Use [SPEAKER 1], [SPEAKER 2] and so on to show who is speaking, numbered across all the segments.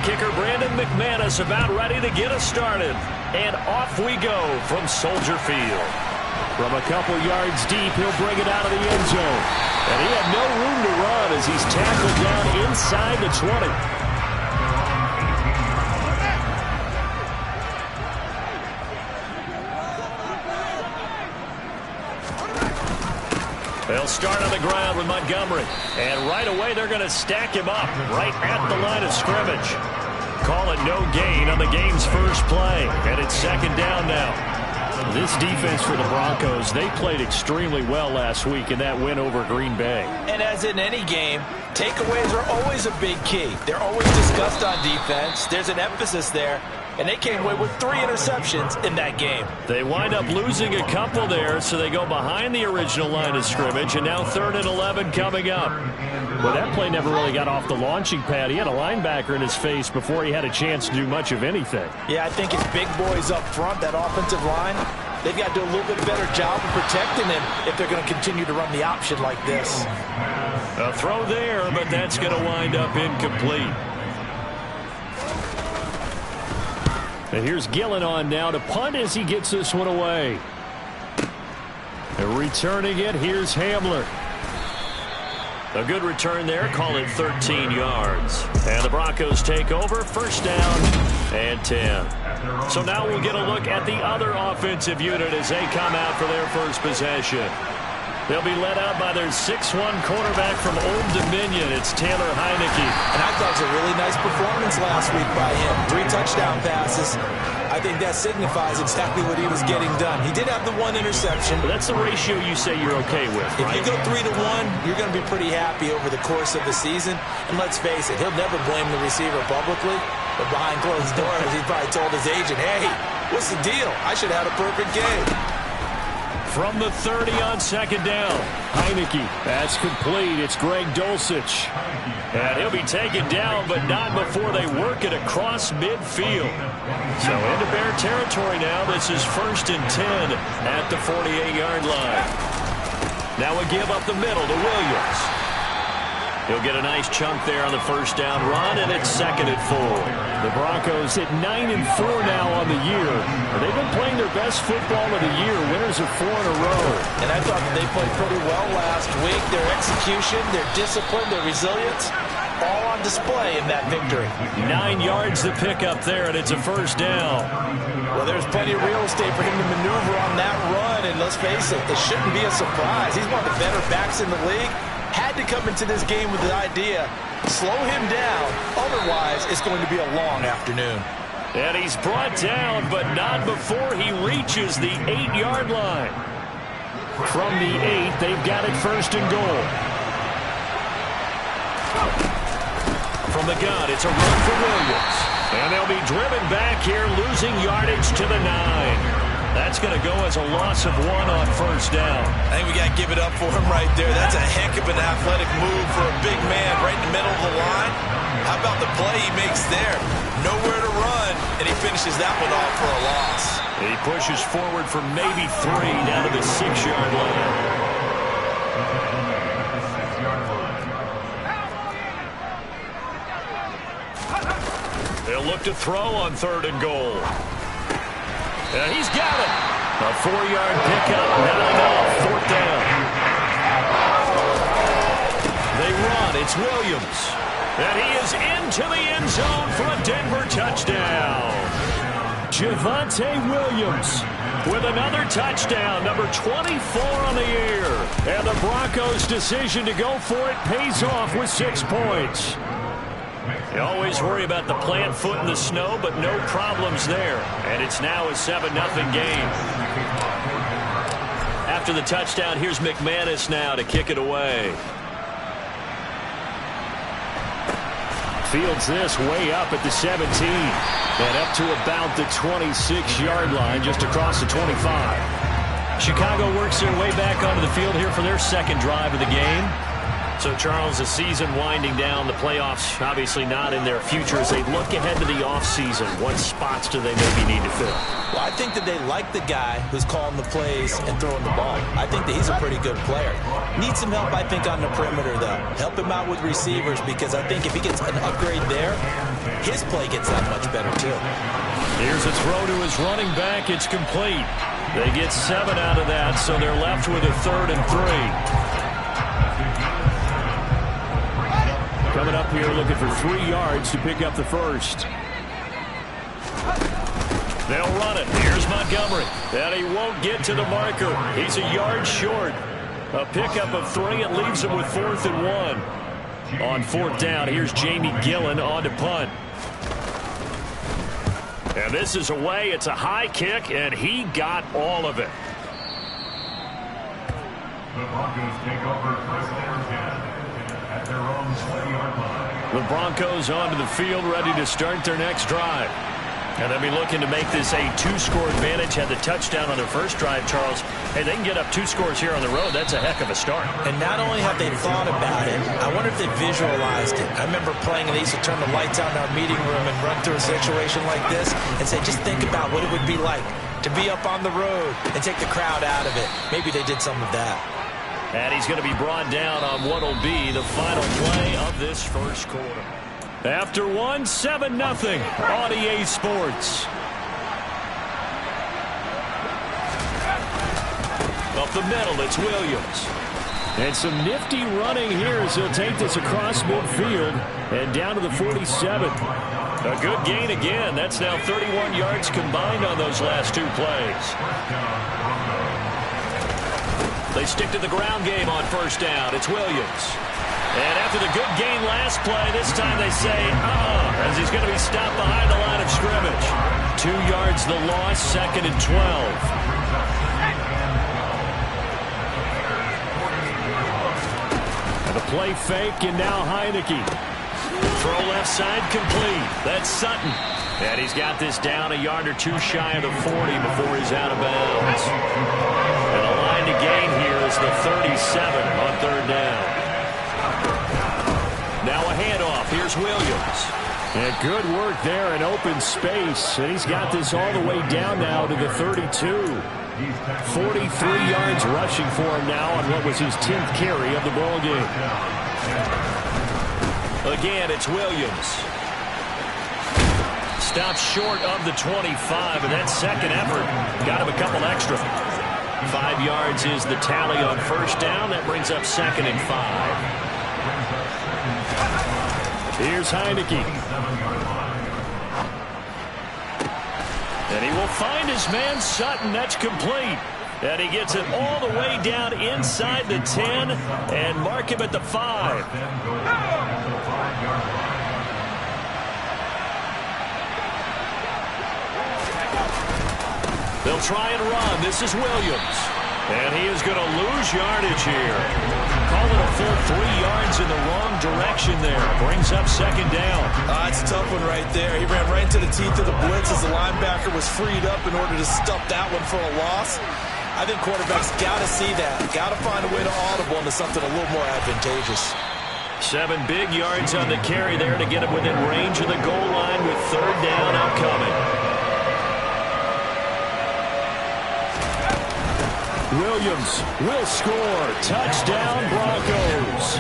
[SPEAKER 1] kicker Brandon McManus about ready to get us started. And off we go from Soldier Field. From a couple yards deep, he'll bring it out of the end zone. And he had no room to run as he's tackled down inside the 20. They'll start on the ground with Montgomery. And right away, they're going to stack him up right at the line of scrimmage. Call it no gain on the game's first play. And it's second down now. This defense for the Broncos, they played extremely well last week in that win over Green Bay.
[SPEAKER 2] And as in any game, takeaways are always a big key. They're always discussed on defense. There's an emphasis there. And they came away with 3 interceptions in that game.
[SPEAKER 1] They wind up losing a couple there, so they go behind the original line of scrimmage, and now 3rd and 11 coming up. Well, that play never really got off the launching pad. He had a linebacker in his face before he had a chance to do much of anything.
[SPEAKER 2] Yeah, I think it's big boys up front, that offensive line. They've got to do a little bit better job of protecting him if they're going to continue to run the option like this.
[SPEAKER 1] A throw there, but that's going to wind up incomplete. And here's Gillen on now to punt as he gets this one away. And returning it, here's Hamler. A good return there, call it 13 yards. And the Broncos take over, first down and 10. So now we'll get a look at the other offensive unit as they come out for their first possession. They'll be led out by their 6'1 quarterback from Old Dominion. It's Taylor Heinicke.
[SPEAKER 2] And I thought it was a really nice performance last week by him. 3 touchdown passes. I think that signifies exactly what he was getting done. He did have the 1 interception.
[SPEAKER 1] But that's the ratio you say you're okay with,
[SPEAKER 2] If
[SPEAKER 1] right?
[SPEAKER 2] you go 3-1, you're going to be pretty happy over the course of the season. And let's face it, he'll never blame the receiver publicly. But behind closed doors, he probably told his agent, hey, what's the deal? I should have had a perfect game.
[SPEAKER 1] From the 30 on second down, Heinicke. That's complete. It's Greg Dulcich. And he'll be taken down, but not before they work it across midfield. So into Bear territory now. This is 1st and 10 at the 48-yard line. Now a give up the middle to Williams. He'll get a nice chunk there on the first down run, and it's 2nd and 4. The Broncos at 9 and 4 now on the year. And they've been playing their best football of the year. Winners of 4 in a row.
[SPEAKER 2] And I thought that they played pretty well last week. Their execution, their discipline, their resilience, all on display in that victory.
[SPEAKER 1] 9 yards to pick up there, and it's a first down.
[SPEAKER 2] Well, there's plenty of real estate for him to maneuver on that run. And let's face it, it shouldn't be a surprise. He's one of the better backs in the league. Had to come into this game with the idea, slow him down, otherwise it's going to be a long afternoon.
[SPEAKER 1] And he's brought down, but not before he reaches the 8-yard line. From the 8, they've got it 1st and goal. From the gun, it's a run for Williams. And they'll be driven back here, losing yardage to the 9. That's going to go as a loss of 1 on first down.
[SPEAKER 2] I think we got to give it up for him right there. That's a heck of an athletic move for a big man right in the middle of the line. How about the play he makes there? Nowhere to run, and he finishes that one off for a loss.
[SPEAKER 1] He pushes forward for maybe 3 down to the 6-yard line. They'll look to throw on 3rd and goal. And he's got it. A 4-yard pickup, not enough. 4th down. They run. It's Williams. And he is into the end zone for a Denver touchdown. Javonte Williams with another touchdown, number 24 on the year. And the Broncos' decision to go for it pays off with 6 points. You always worry about the plant foot in the snow, but no problems there. And it's now a 7-0 game. After the touchdown, here's McManus now to kick it away. Fields this way up at the 17. And up to about the 26-yard line, just across the 25. Chicago works their way back onto the field here for their second drive of the game. So, Charles, the season winding down, the playoffs obviously not in their future. As they look ahead to the offseason, what spots do they maybe need to fill?
[SPEAKER 2] Well, I think that they like the guy who's calling the plays and throwing the ball. I think that he's a pretty good player. Needs some help, I think, on the perimeter, though. Help him out with receivers, because I think if he gets an upgrade there, his play gets that much better, too.
[SPEAKER 1] Here's a throw to his running back. It's complete. They get 7 out of that, so they're left with a 3rd and 3. Coming up here looking for 3 yards to pick up the first. They'll run it. Here's Montgomery. And he won't get to the marker. He's a yard short. A pickup of 3. It leaves him with 4th and 1. On 4th down, here's Jamie Gillen on to punt. And this is away. It's a high kick, and he got all of it.
[SPEAKER 3] The Broncos take over first and 10. At their own 20-yard line.
[SPEAKER 1] The Broncos onto the field, ready to start their next drive. And they'll be looking to make this a 2-score advantage. Had the touchdown on their first drive, Charles. Hey, they can get up 2 scores here on the road. That's a heck of a start.
[SPEAKER 2] And not only have they thought about it, I wonder if they visualized it. I remember playing, and they used to turn the lights out in our meeting room and run through a situation like this and say, just think about what it would be like to be up on the road and take the crowd out of it. Maybe they did some of that.
[SPEAKER 1] And he's going to be brought down on what will be the final play of this first quarter. After 1, 7-0 on EA Sports. Up the middle, it's Williams. And some nifty running here as he'll take this across midfield and down to the 47. A good gain again. That's now 31 yards combined on those last 2 plays. They stick to the ground game on first down. It's Williams. And after the good gain last play, this time they say, as he's going to be stopped behind the line of scrimmage. 2 yards the loss, 2nd and 12. And the play fake, and now Heineke. Throw left side complete. That's Sutton. And he's got this down a yard or 2 shy of the 40 before he's out of bounds. And the line to gain here is the 37 on 3rd down. Now a handoff. Here's Williams. And good work there in open space. And he's got this all the way down now to the 32. 43 yards rushing for him now on what was his 10th carry of the ball game. Again, it's Williams. Stops short of the 25, and that second effort got him a couple extra. 5 yards is the tally on first down. That brings up 2nd and 5. Here's Heineke. And he will find his man Sutton. That's complete. And he gets it all the way down inside the 10 and mark him at the 5. They'll try and run. This is Williams. And he is going to lose yardage here. Call it a full 3 yards in the wrong direction there. Brings up 2nd down.
[SPEAKER 2] It's a tough one right there. He ran right into the teeth of the blitz as the linebacker was freed up in order to stuff that one for a loss. I think quarterbacks got to see that. Got to find a way to audible into something a little more advantageous.
[SPEAKER 1] 7 big yards on the carry there to get him within range of the goal line with 3rd down upcoming. Williams will score. Touchdown, Broncos.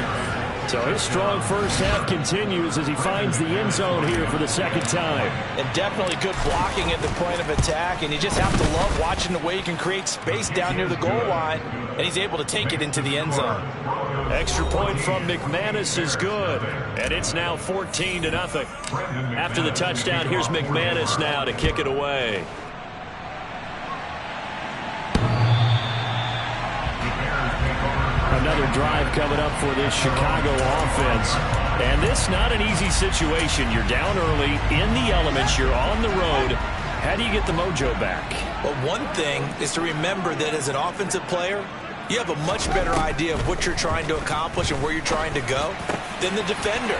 [SPEAKER 1] So his strong first half continues as he finds the end zone here for the 2nd time.
[SPEAKER 2] And definitely good blocking at the point of attack. And you just have to love watching the way he can create space down near the goal line. And he's able to take it into the end zone.
[SPEAKER 1] Extra point from McManus is good. And it's now 14-0. After the touchdown, here's McManus now to kick it away. Another drive coming up for this Chicago offense. And this not an easy situation. You're down early, in the elements, you're on the road. How do you get the mojo back?
[SPEAKER 2] Well, one thing is to remember that as an offensive player, you have a much better idea of what you're trying to accomplish and where you're trying to go than the defender.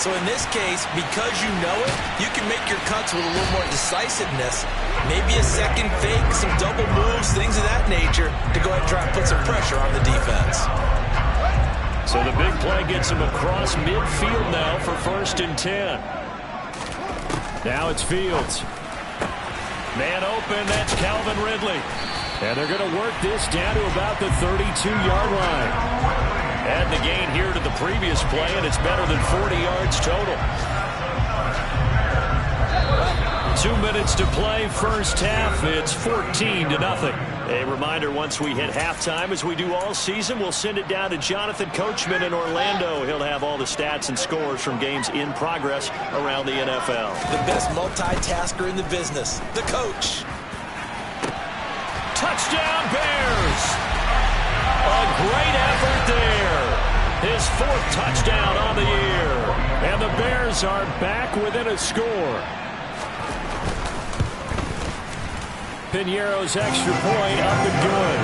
[SPEAKER 2] So in this case, because you know it, you can make your cuts with a little more decisiveness. Maybe a second fake, some double moves, things of that nature to go ahead and try and put some pressure on the defense.
[SPEAKER 1] So the big play gets him across midfield now for 1st and 10. Now it's Fields. Man open, that's Calvin Ridley. And they're going to work this down to about the 32-yard line. Add the gain here to the previous play, and it's better than 40 yards total. 2 minutes to play, first half. It's 14-0. A reminder, once we hit halftime, as we do all season, we'll send it down to Jonathan Coachman in Orlando. He'll have all the stats and scores from games in progress around the NFL.
[SPEAKER 2] The best multitasker in the business, the coach.
[SPEAKER 1] Touchdown, Bears! A great effort there. His 4th touchdown on the year. And the Bears are back within a score. Piñeiro's extra point up and good.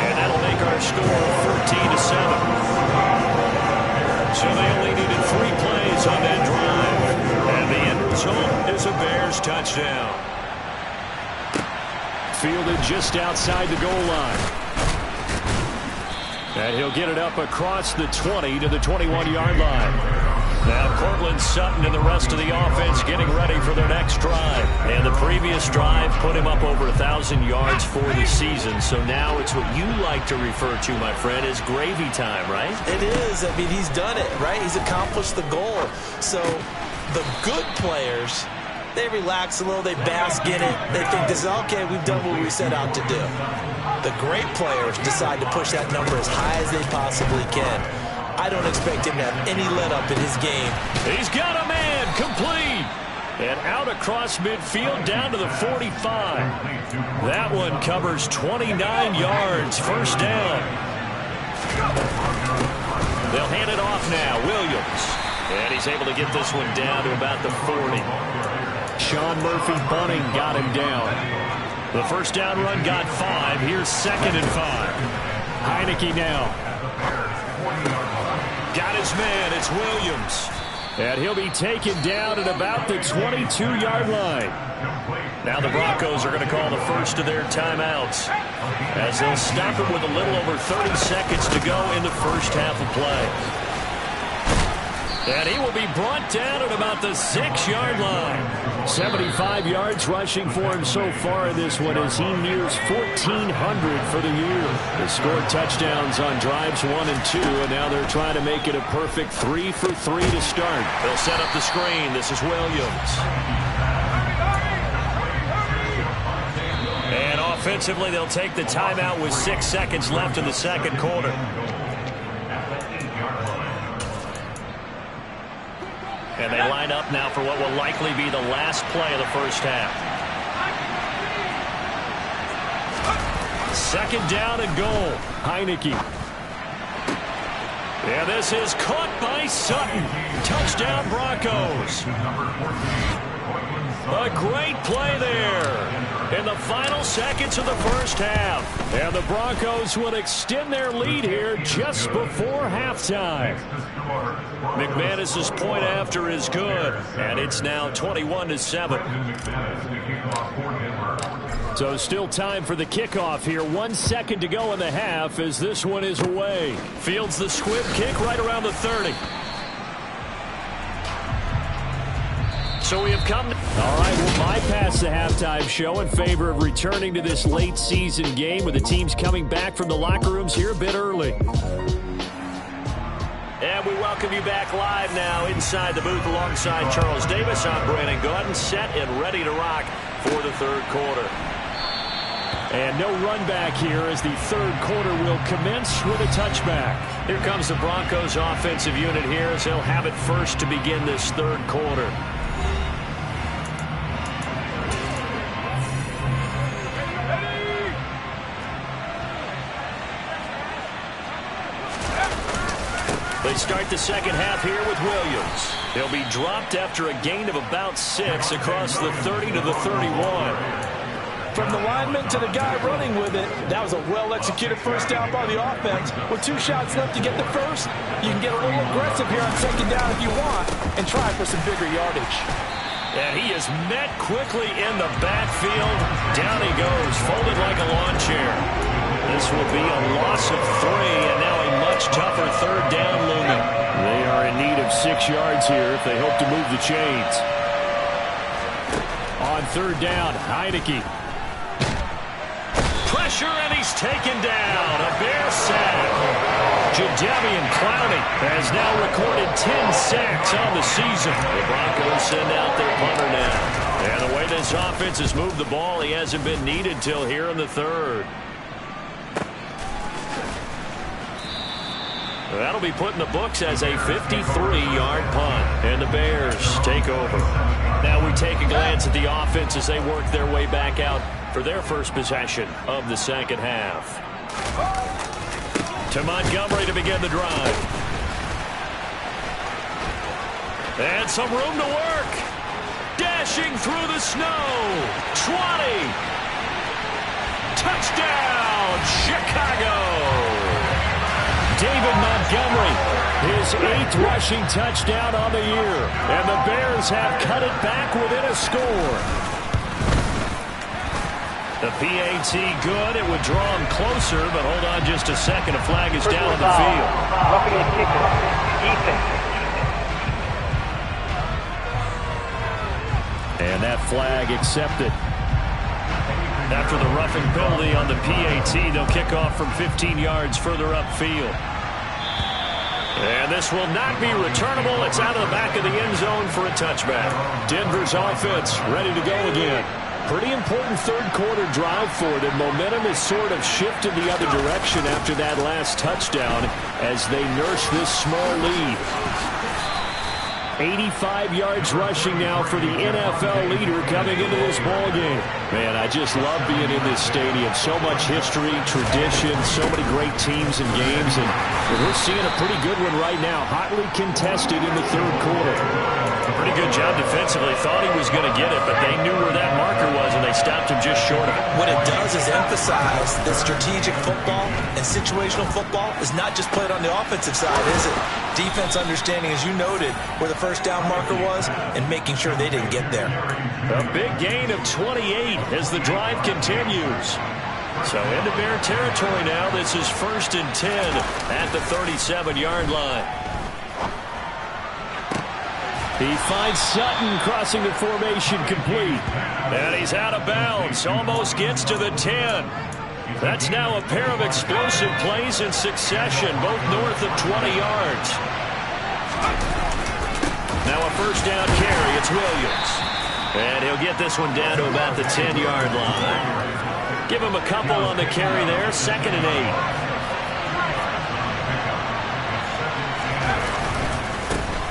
[SPEAKER 1] And that'll make our score 14-7. So they only needed 3 plays on that drive. And the end result is a Bears touchdown. Fielded just outside the goal line. And he'll get it up across the 20 to the 21-yard line. Now Cortland Sutton and the rest of the offense getting ready for their next drive. And the previous drive put him up over 1,000 yards for the season. So now it's what you like to refer to, my friend, as gravy time, right?
[SPEAKER 2] It is. I mean, he's done it, right? He's accomplished the goal. So the good players, they relax a little, they bask in it. They think this is, okay, we've done what we set out to do. The great players decide to push that number as high as they possibly can. I don't expect him to have any let-up in his game.
[SPEAKER 1] He's got a man, complete. And out across midfield down to the 45. That one covers 29 yards, first down. They'll hand it off now, Williams. And he's able to get this one down to about the 40. Sean Murphy-Bunting got him down. The first down run got 5. Here's 2nd and 5. Heineke now. Got his man. It's Williams. And he'll be taken down at about the 22-yard line. Now the Broncos are going to call the first of their timeouts, as they'll stop it with a little over 30 seconds to go in the first half of play. And he will be brought down at about the 6-yard line. 75 yards rushing for him so far in this one as he nears 1,400 for the year. They scored touchdowns on drives 1 and 2, and now they're trying to make it a perfect 3 for 3 to start. They'll set up the screen. This is Williams. And offensively, they'll take the timeout with 6 seconds left in the second quarter. And they line up now for what will likely be the last play of the first half. 2nd down and goal. Heineke. And this is caught by Sutton. Touchdown Broncos. A great play there in the final seconds of the first half. And the Broncos will extend their lead here just before halftime. McManus's point after is good, and it's now 21-7. So still time for the kickoff here. 1 second to go in the half as this one is away. Fields the squib kick right around the 30. So we have come. All right, we'll bypass the halftime show in favor of returning to this late season game with the teams coming back from the locker rooms here a bit early. And we welcome you back live now inside the booth alongside Charles Davis. I'm Brandon Gaudin, set and ready to rock for the third quarter. And no run back here as the third quarter will commence with a touchback. Here comes the Broncos offensive unit here as they'll have it first to begin this third quarter. They start the second half here with Williams. He'll be dropped after a gain of about 6 across the 30 to the 31.
[SPEAKER 2] From the lineman to the guy running with it, that was a well-executed first down by the offense. With 2 shots left to get the first, you can get a little aggressive here on second down if you want and try for some bigger yardage.
[SPEAKER 1] And he is met quickly in the backfield. Down he goes, folded like a lawn chair. This will be a loss of 3, and now a much much tougher third down looming. They are in need of 6 yards here if they hope to move the chains. On third down, Heineke. Pressure, and he's taken down. A Bear sack. Jadeveon Clowney has now recorded 10 sacks on the season. The Broncos send out their punter now. And the way this offense has moved the ball, he hasn't been needed till here in the third. That'll be put in the books as a 53-yard punt. And the Bears take over. Now we take a glance at the offense as they work their way back out for their first possession of the second half. To Montgomery to begin the drive. And some room to work. Dashing through the snow. 20. Touchdown, Chicago. David Montgomery, his 8th rushing touchdown on the year. And the Bears have cut it back within a score. The PAT good. It would draw him closer, but hold on just a second. A flag is down on the field. And that flag accepted. After the roughing penalty on the PAT, they'll kick off from 15 yards further upfield. And this will not be returnable. It's out of the back of the end zone for a touchback. Denver's offense ready to go again. Pretty important third-quarter drive for them. Momentum has sort of shifted the other direction after that last touchdown as they nurse this small lead. 85 yards rushing now for the NFL leader coming into this ball game. Man, I just love being in this stadium. So much history, tradition, so many great teams and games, and we're seeing a pretty good one right now. Hotly contested in the third quarter. Pretty good job defensively. Thought he was going to get it, but they knew where that marker was, and they stopped him just short of it.
[SPEAKER 2] What it does is emphasize that strategic football and situational football is not just played on the offensive side, is it? Defense understanding, as you noted, where the first down marker was and making sure they didn't get there.
[SPEAKER 1] A big gain of 28 as the drive continues. So into Bear territory now. This is 1st and 10 at the 37-yard line. He finds Sutton crossing the formation complete. And he's out of bounds. Almost gets to the 10. That's now a pair of explosive plays in succession, both north of 20 yards. Now a first down carry. It's Williams. And he'll get this one down to about the 10-yard line. Give him a couple on the carry there. 2nd and 8.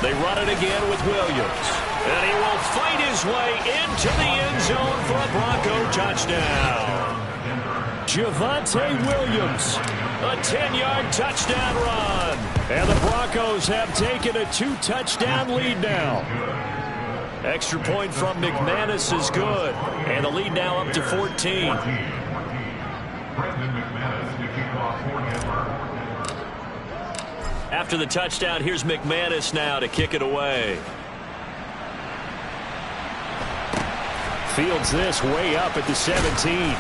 [SPEAKER 1] They run it again with Williams. And he will fight his way into the end zone for a Bronco touchdown. Javonte Williams, a 10-yard touchdown run. And the Broncos have taken a 2-touchdown lead now. Extra point from McManus is good. And the lead now up to 14. After the touchdown, here's McManus now to kick it away. Fields this way up at the 17.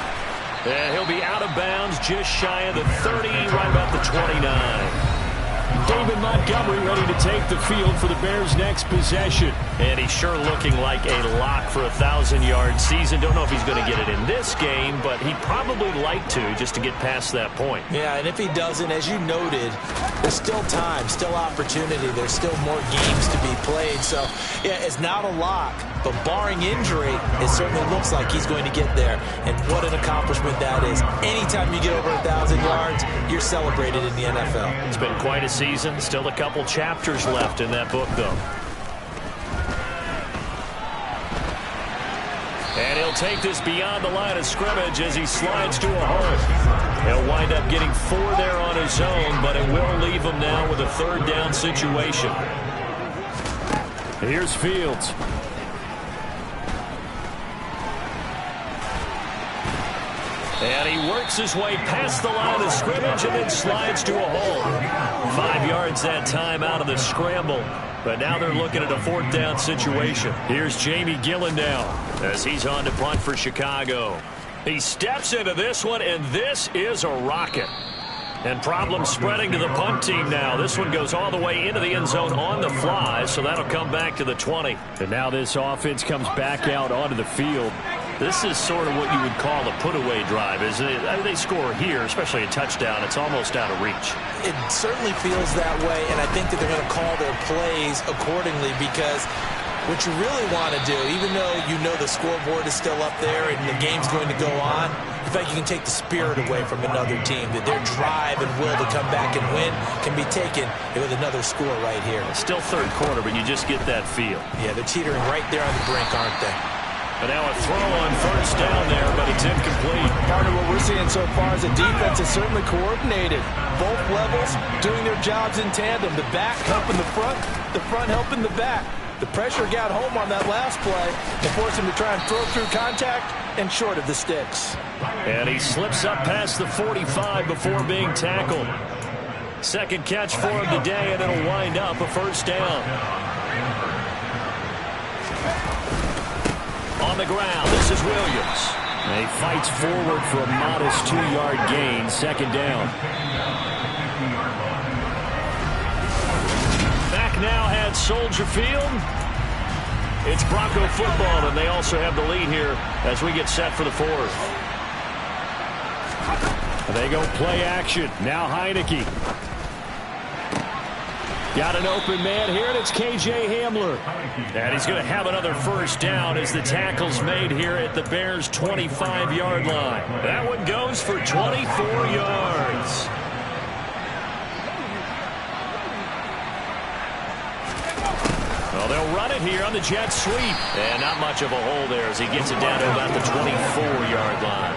[SPEAKER 1] And he'll be out of bounds just shy of the 30, right about the 29. David Montgomery ready to take the field for the Bears' next possession. And he's sure looking like a lock for a 1,000-yard season. Don't know if he's going to get it in this game, but he'd probably like to just to get past that point.
[SPEAKER 2] Yeah, and if he doesn't, as you noted, there's still time, still opportunity. There's still more games to be played. So, yeah, it's not a lock, but barring injury, it certainly looks like he's going to get there. And what an accomplishment that is. Anytime you get over 1,000 yards, you're celebrated in the NFL.
[SPEAKER 1] It's been quite a season. Still a couple chapters left in that book, though. And he'll take this beyond the line of scrimmage as he slides to a hole. He'll wind up getting 4 there on his own, but it will leave him now with a 3rd down situation. Here's Fields. And he works his way past the line of scrimmage and then slides to a hole. 5 yards that time out of the scramble. But now they're looking at a 4th down situation. Here's Jamie Gillen now as he's on to punt for Chicago. He steps into this one, and this is a rocket. And problems spreading to the punt team now. This one goes all the way into the end zone on the fly, so that'll come back to the 20. And now this offense comes back out onto the field. This is sort of what you would call a put-away drive, isn't it? I mean, they score here, especially a touchdown. It's almost out of reach.
[SPEAKER 2] It certainly feels that way, and I think that they're going to call their plays accordingly because what you really want to do, even though you know the scoreboard is still up there and the game's going to go on, in fact, you can take the spirit away from another team, that their drive and will to come back and win can be taken with another score right here.
[SPEAKER 1] Still third quarter, but you just get that feel.
[SPEAKER 2] Yeah, they're teetering right there on the brink, aren't they?
[SPEAKER 1] But now a throw on first down there, but it's incomplete.
[SPEAKER 2] Part of what we're seeing so far is the defense is certainly coordinated. Both levels doing their jobs in tandem. The back helping the front helping the back. The pressure got home on that last play and forced him to try and throw through contact and short of the sticks.
[SPEAKER 1] And he slips up past the 45 before being tackled. Second catch for him today, and it'll wind up a first down. On the ground, this is Williams. And he fights forward for a modest 2-yard gain, second down. Back now at Soldier Field. It's Bronco football, and they also have the lead here as we get set for the fourth. They go play action. Now Heineke. Got an open man here, and it's K.J. Hamler. And he's going to have another first down as the tackle's made here at the Bears' 25-yard line. That one goes for 24 yards. Well, they'll run it here on the jet sweep. And not much of a hole there as he gets it down to about the 24-yard line.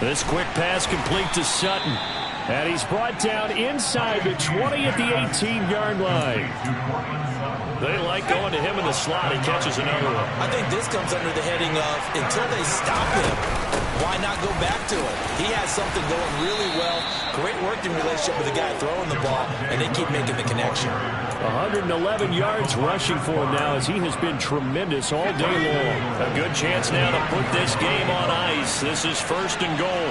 [SPEAKER 1] This quick pass complete to Sutton. And he's brought down inside the 20 at the 18-yard line. They like going to him in the slot. He catches another one.
[SPEAKER 2] I think this comes under the heading of until they stop him, why not go back to it? He has something going really well. Great working relationship with the guy throwing the ball, and they keep making the connection.
[SPEAKER 1] 111 yards rushing for him now as he has been tremendous all day long. A good chance now to put this game on ice. This is first and goal.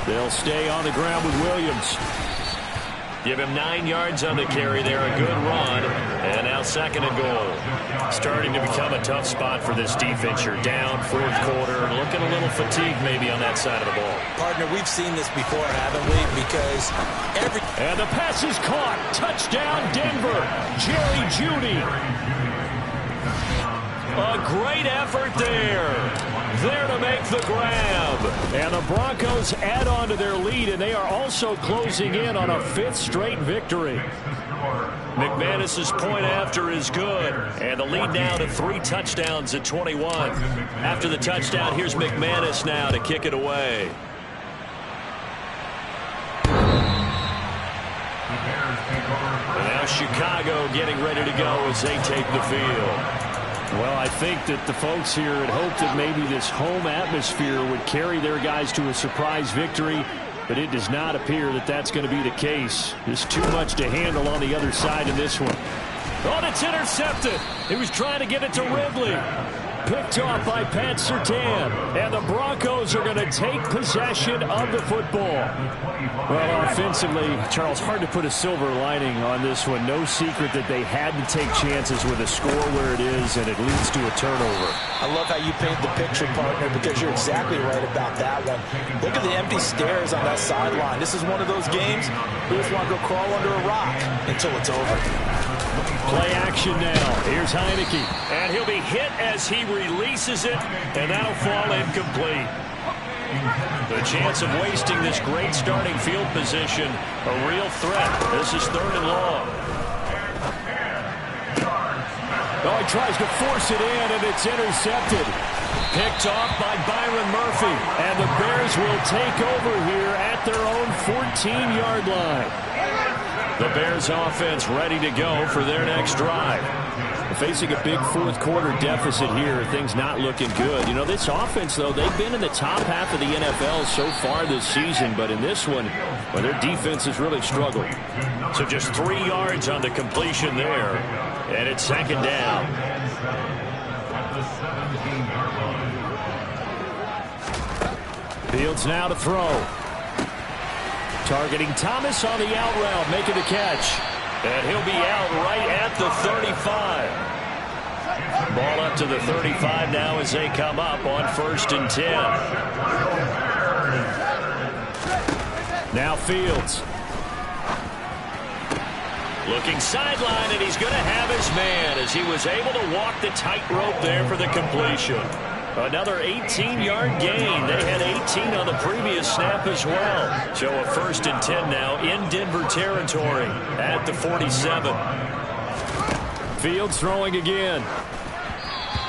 [SPEAKER 1] They'll stay on the ground with Williams. Give him 9 yards on the carry there. A good run. And now second and goal. Starting to become a tough spot for this defense. You're down fourth quarter. Looking a little fatigued maybe on that side of the ball.
[SPEAKER 2] Partner, we've seen this before, haven't we? Because
[SPEAKER 1] And the pass is caught. Touchdown, Denver. Jerry Jeudy. A great effort there. There to make the grab. And the Broncos add on to their lead, and they are also closing in on a 5th straight victory. McManus's point after is good. And the lead now to 3 touchdowns at 21. After the touchdown, here's McManus now to kick it away. And now Chicago getting ready to go as they take the field. Well, I think that the folks here had hoped that maybe this home atmosphere would carry their guys to a surprise victory, but it does not appear that that's going to be the case. There's too much to handle on the other side in this one. Oh, it's intercepted. He was trying to get it to Ridley. Picked off by Pat Surtain. And the Broncos are going to take possession of the football. Well, offensively, Charles, hard to put a silver lining on this one. No secret that they had to take chances with a score where it is, and it leads to a turnover.
[SPEAKER 2] I love how you paint the picture, partner, because you're exactly right about that one. Look at the empty stairs on that sideline. This is one of those games you just want to go crawl under a rock until it's over.
[SPEAKER 1] Play action now. Here's Heineke. And he'll be hit as he releases it, and that'll fall incomplete. The chance of wasting this great starting field position, a real threat. This is 3rd and long. Oh, he tries to force it in, and it's intercepted. Picked off by Byron Murphy. And the Bears will take over here at their own 14-yard line. The Bears offense ready to go for their next drive. Facing a big fourth quarter deficit here, things not looking good. You know, this offense, though, they've been in the top half of the NFL so far this season, but in this one, well, their defense has really struggled. So just 3 yards on the completion there, and it's second down.
[SPEAKER 3] 15-yard line.
[SPEAKER 1] Fields now to throw. Targeting Thomas on the out route, making the catch. And he'll be out right at the 35. Ball up to the 35 now as they come up on 1st and 10. Now Fields. Looking sideline, and he's going to have his man as he was able to walk the tightrope there for the completion. Another 18-yard gain. They had 18 on the previous snap as well. So a 1st and 10 now in Denver territory at the 47. Fields throwing again.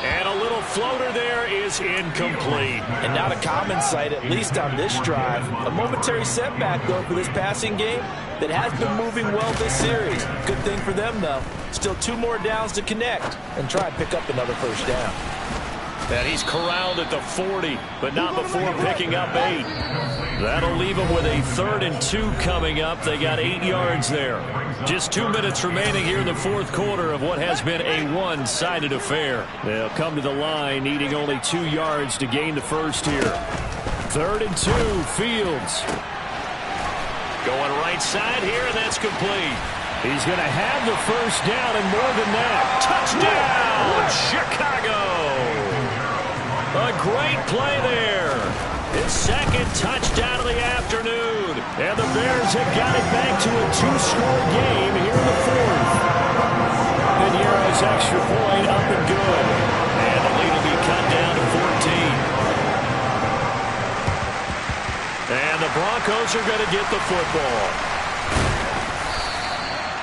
[SPEAKER 1] And a little floater there is incomplete.
[SPEAKER 2] And not a common sight, at least on this drive. A momentary setback, though, for this passing game that has been moving well this series. Good thing for them, though. Still 2 more downs to connect and try and pick up another 1st down.
[SPEAKER 1] And he's corralled at the 40, but not before picking up 8. That'll leave him with a 3rd and 2 coming up. They got 8 yards there. Just 2 minutes remaining here in the 4th quarter of what has been a one-sided affair. They'll come to the line needing only 2 yards to gain the 1st here. 3rd and 2, Fields. Going right side here, and that's complete. He's going to have the 1st down and more than that. Touchdown, Chicago! A great play there. His 2nd touchdown of the afternoon. And the Bears have got it back to a 2-score game here in the 4th. Piñeiro's extra point up and good. And the lead will be cut down to 14. And the Broncos are going to get the football.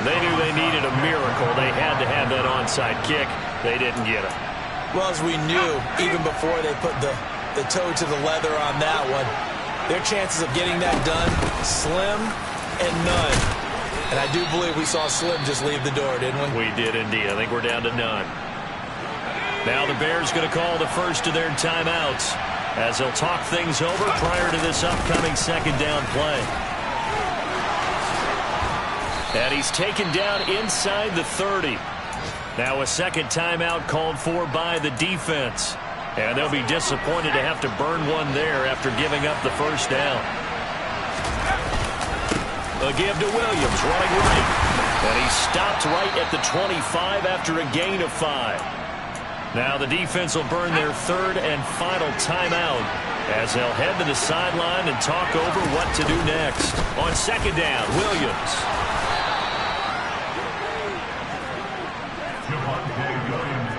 [SPEAKER 1] They knew they needed a miracle. They had to have that onside kick. They didn't get it.
[SPEAKER 2] Well, as we knew, even before they put the toe to the leather on that one, their chances of getting that done, slim and none. And I do believe we saw Slim just leave the door, didn't we?
[SPEAKER 1] We did indeed. I think we're down to none. Now the Bears going to call the first of their timeouts as they'll talk things over prior to this upcoming 2nd down play. And he's taken down inside the 30. Now a 2nd timeout called for by the defense. And they'll be disappointed to have to burn one there after giving up the 1st down. A give to Williams running right. And he stopped right at the 25 after a gain of 5. Now the defense will burn their 3rd and final timeout as they'll head to the sideline and talk over what to do next. On 2nd down, Williams.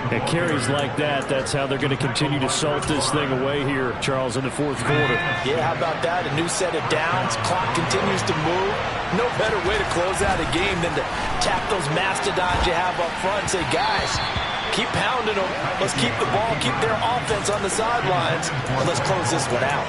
[SPEAKER 1] At carries like that, that's how they're going to continue to salt this thing away here, Charles, in the 4th quarter.
[SPEAKER 2] Yeah, how about that? A new set of downs. Clock continues to move. No better way to close out a game than to tap those mastodons you have up front and say, guys, keep pounding them. Let's keep the ball, keep their offense on the sidelines, and let's close this one out.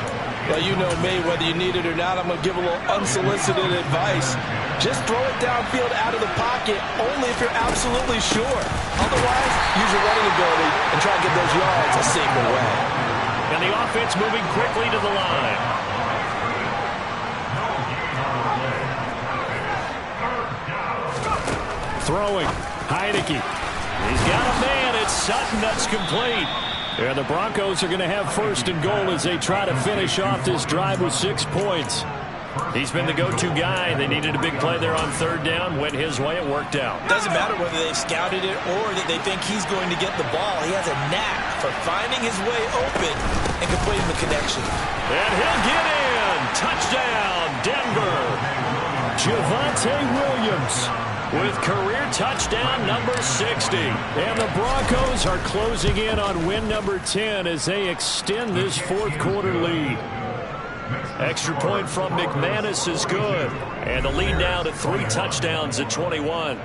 [SPEAKER 2] Well, you know me, whether you need it or not, I'm going to give a little unsolicited advice. Just throw it downfield out of the pocket only if you're absolutely sure. Otherwise, use your running ability and try to get those yards a safer way.
[SPEAKER 1] And the offense moving quickly to the line. Throwing. Heineke. He's got a man. It's Sutton. That's complete. And the Broncos are going to have 1st and goal as they try to finish off this drive with 6 points. He's been the go-to guy. They needed a big play there on 3rd down. Went his way. It worked out.
[SPEAKER 2] Doesn't matter whether they've scouted it or that they think he's going to get the ball. He has a knack for finding his way open and completing the connection.
[SPEAKER 1] And he'll get in. Touchdown, Denver. Javonte Williams with career touchdown number 60. And the Broncos are closing in on win number 10 as they extend this 4th quarter lead. Extra point from McManus is good. And the lead now to 3 touchdowns at 21.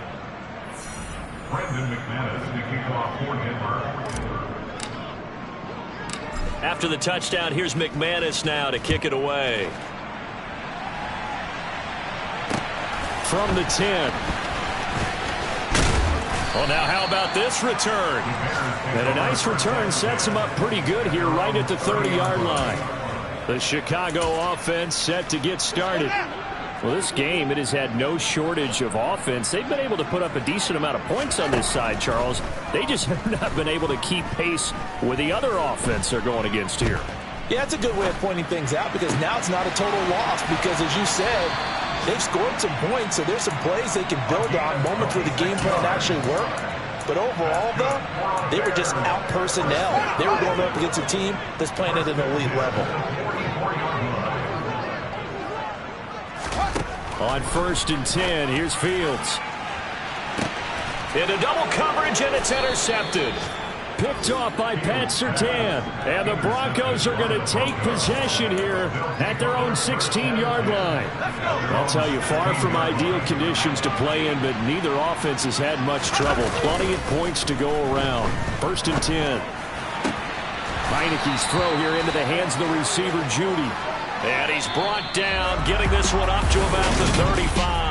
[SPEAKER 3] Brandon McManus to kick off for Denver.
[SPEAKER 1] After the touchdown, here's McManus now to kick it away. From the 10. Well, now how about this return? And a nice return sets him up pretty good here right at the 30-yard line. The Chicago offense set to get started. Well, this game, it has had no shortage of offense. They've been able to put up a decent amount of points on this side, Charles. They just have not been able to keep pace with the other offense they're going against here.
[SPEAKER 2] Yeah, that's a good way of pointing things out because now it's not a total loss because, as you said, they've scored some points, so there's some plays they can build on, moments where the game plan actually worked. But overall, though, they were just out personnel. They were going up against a team that's playing at an elite level.
[SPEAKER 1] On 1st and 10, here's Fields. Into double coverage, and it's intercepted. Picked off by Pat Surtain. And the Broncos are going to take possession here at their own 16-yard line. I'll tell you, far from ideal conditions to play in, but neither offense has had much trouble. Plenty of points to go around. 1st and 10. Heineke's throw here into the hands of the receiver, Judy. And he's brought down, getting this one up to about the 35.